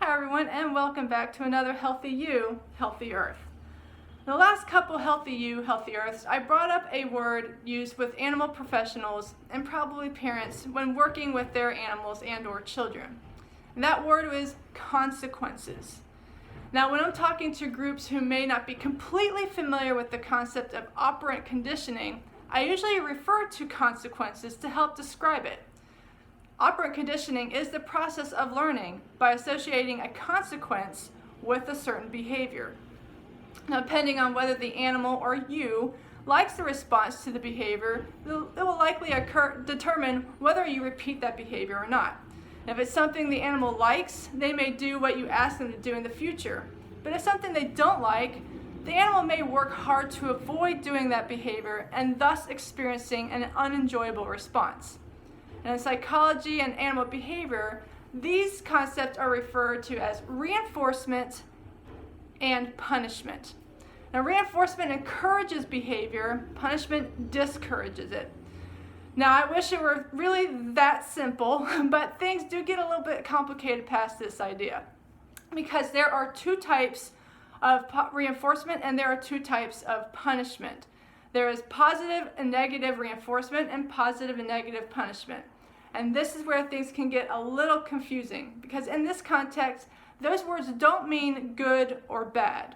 Hi everyone, and welcome back to another Healthy You, Healthy Earth. In the last couple Healthy You, Healthy Earths, I brought up a word used with animal professionals and probably parents when working with their animals and or children. And that word was consequences. Now when I'm talking to groups who may not be completely familiar with the concept of operant conditioning, I usually refer to consequences to help describe it. Operant conditioning is the process of learning by associating a consequence with a certain behavior. Now, depending on whether the animal or you likes the response to the behavior, it will likely determine whether you repeat that behavior or not. If it's something the animal likes, they may do what you ask them to do in the future. But if something they don't like, the animal may work hard to avoid doing that behavior and thus experiencing an unenjoyable response. And in psychology and animal behavior, these concepts are referred to as reinforcement and punishment. Now, reinforcement encourages behavior, punishment discourages it. Now, I wish it were really that simple, but things do get a little bit complicated past this idea. Because there are two types of reinforcement and there are two types of punishment. There is positive and negative reinforcement and positive and negative punishment. And this is where things can get a little confusing because in this context, those words don't mean good or bad.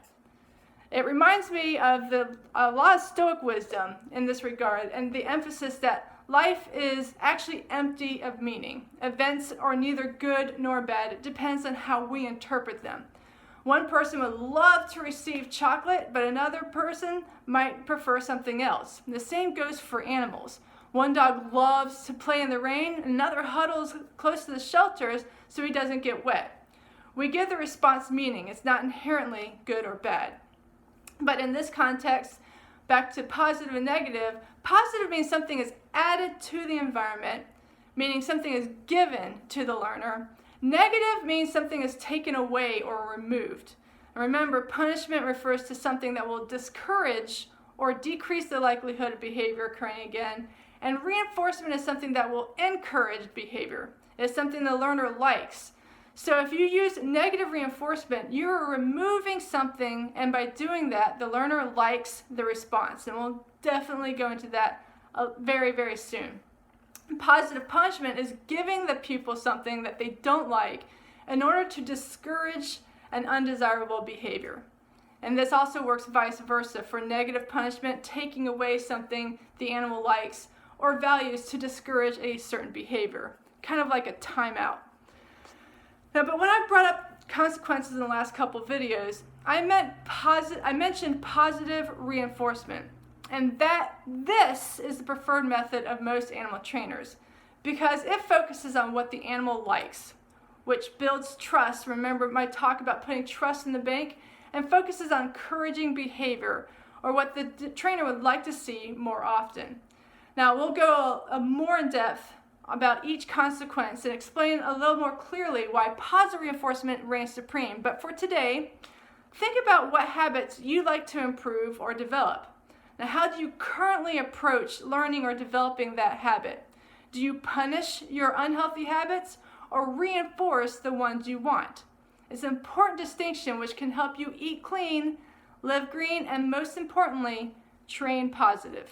It reminds me of a lot of Stoic wisdom in this regard and the emphasis that life is actually empty of meaning. Events are neither good nor bad. It depends on how we interpret them. One person would love to receive chocolate, but another person might prefer something else. The same goes for animals. One dog loves to play in the rain, another huddles close to the shelters so he doesn't get wet. We give the response meaning. It's not inherently good or bad. But in this context, back to positive and negative, positive means something is added to the environment, meaning something is given to the learner. Negative means something is taken away or removed. And remember, punishment refers to something that will discourage or decrease the likelihood of behavior occurring again. And reinforcement is something that will encourage behavior. It's something the learner likes. So if you use negative reinforcement, you are removing something, and by doing that, the learner likes the response. And we'll definitely go into that very, very soon. Positive punishment is giving the pupil something that they don't like in order to discourage an undesirable behavior. And this also works vice versa for negative punishment, taking away something the animal likes or values to discourage a certain behavior, kind of like a timeout. Now, but when I brought up consequences in the last couple of videos, I mentioned positive reinforcement. And that this is the preferred method of most animal trainers because it focuses on what the animal likes, which builds trust. Remember my talk about putting trust in the bank, and focuses on encouraging behavior or what the trainer would like to see more often. Now we'll go more in depth about each consequence and explain a little more clearly why positive reinforcement reigns supreme. But for today, think about what habits you'd like to improve or develop. Now, how do you currently approach learning or developing that habit? Do you punish your unhealthy habits or reinforce the ones you want? It's an important distinction which can help you eat clean, live green, and most importantly, train positive.